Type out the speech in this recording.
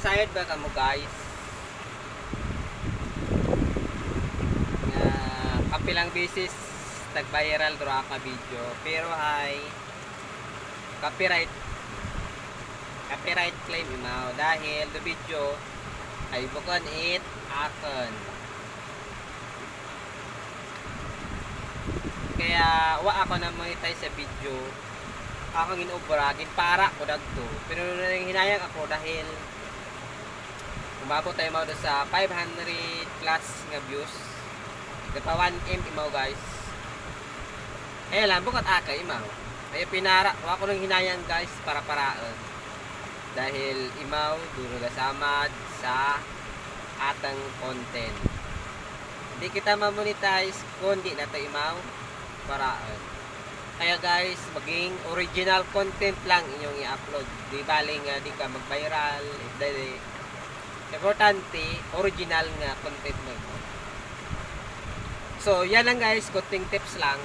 Nakasayad ba ka mo guys? Kapilang bisis nag-viral dro ka video pero hay copyright claim imaw dahil the video ay bukan it akin. Kaya wa ako na monetize sa video. Ako ginubragin para ko dagto. Pero hinayang ako dahil umabot tayo mo sa 500 plus nga views. Dapat 1M imaw guys. Eh lang bukat akay imaw. Kaya pinara ako nang hinayang guys para paraan. Dahil imaw duro na samad sa atang content. Hindi kita ma-monetize kundi na to imaw paraan. Kaya guys, maging original content lang inyong i-upload. Di baling di ka mag-viral. Importante, original nga content mo. So, yan lang guys, kunting tips lang.